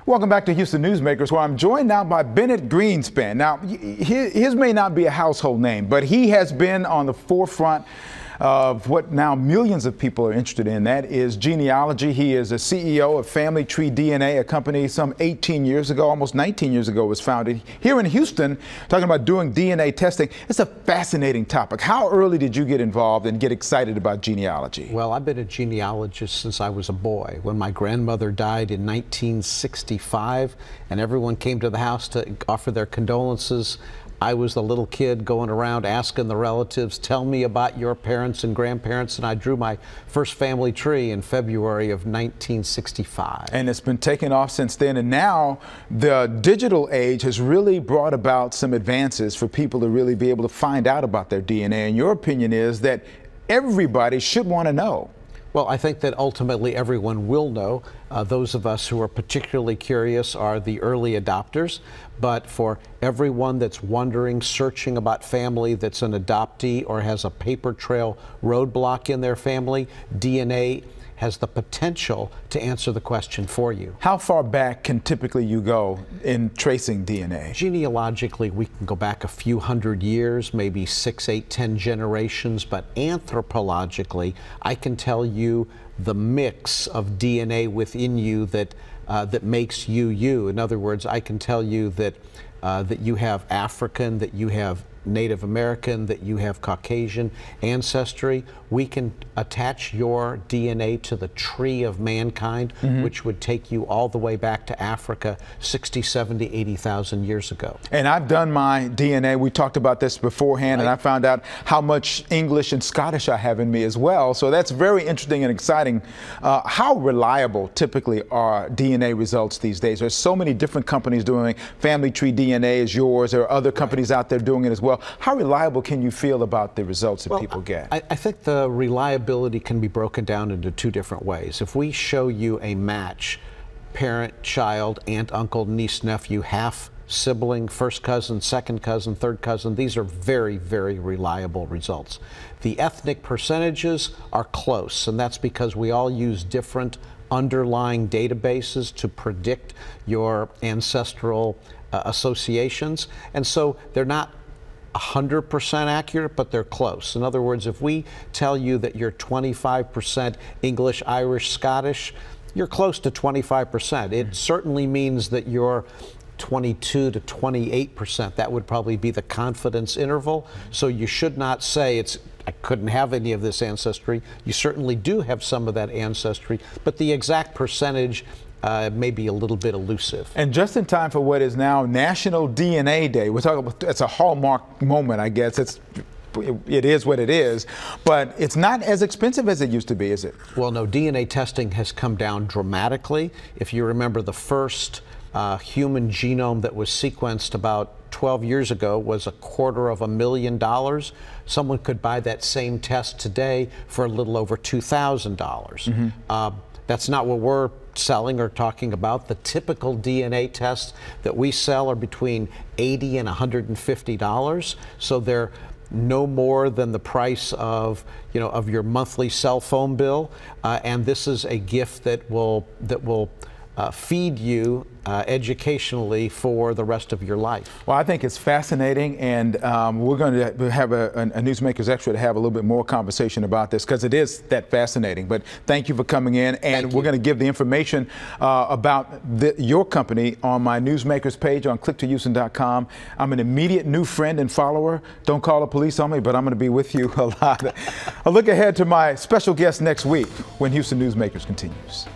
Welcome back to Houston Newsmakers, where I'm joined now by Bennett Greenspan. Now, his may not be a household name, but he has been on the forefront of what now millions of people are interested in. That is genealogy. He is a CEO of Family Tree DNA, a company some 18 years ago, almost 19 years ago, was founded here in Houston, talking about doing DNA testing. It's a fascinating topic. How early did you get involved and get excited about genealogy? Well, I've been a genealogist since I was a boy. When my grandmother died in 1965 and everyone came to the house to offer their condolences, I was the little kid going around asking the relatives, tell me about your parents and grandparents, and I drew my first family tree in February of 1965. And it's been taking off since then, and now the digital age has really brought about some advances for people to really be able to find out about their DNA, and your opinion is that everybody should want to know. Well, I think that ultimately everyone will know. Those of us who are particularly curious are the early adopters. But for everyone that's wondering, searching about family that's an adoptee or has a paper trail roadblock in their family, DNA has the potential to answer the question for you. How far back can typically you go in tracing DNA? Genealogically, we can go back a few hundred years, maybe 6, 8, 10 generations, but anthropologically, I can tell you the mix of DNA within you that makes you you. In other words, I can tell you that that you have African, that you have Native American, that you have Caucasian ancestry. We can attach your DNA to the tree of mankind, which would take you all the way back to Africa 60, 70, 80,000 years ago. And I've done my DNA. We talked about this beforehand, and I found out how much English and Scottish I have in me as well. So that's very interesting and exciting. How reliable typically are DNA results these days? There's so many different companies doing Family Tree DNA is yours. There are other companies out there doing it as well. How reliable can you feel about the results that people get? I think the reliability can be broken down into two different ways. If we show you a match, parent, child, aunt, uncle, niece, nephew, half sibling, first cousin, second cousin, third cousin, these are very, very reliable results. The ethnic percentages are close, and that's because we all use different underlying databases to predict your ancestral associations, and so they're not 100% accurate, but they're close. In other words, if we tell you that you're 25% English, Irish, Scottish, you're close to 25%. It certainly means that you're 22 to 28%. That would probably be the confidence interval. So you should not say I couldn't have any of this ancestry. You certainly do have some of that ancestry, but the exact percentage may be a little bit elusive. And just in time for what is now National DNA Day, we're talking about, it's a hallmark moment, I guess. It is what it is, but it's not as expensive as it used to be, is it? Well, no, DNA testing has come down dramatically. If you remember, the first human genome that was sequenced about 12 years ago was $250,000. Someone could buy that same test today for a little over $2,000. That's not what we're selling or talking about. The typical DNA tests that we sell are between $80 and $150. So they're no more than the price of, of your monthly cell phone bill. And this is a gift that will feed you educationally for the rest of your life. Well, I think it's fascinating, and we're going to have a Newsmakers Extra to have a little bit more conversation about this, because it is that fascinating. But thank you for coming in, and we're going to give the information about your company on my Newsmakers page on click2houston.com. I'm an immediate new friend and follower. Don't call the police on me, but I'm going to be with you a lot. I'll look ahead to my special guest next week when Houston Newsmakers continues.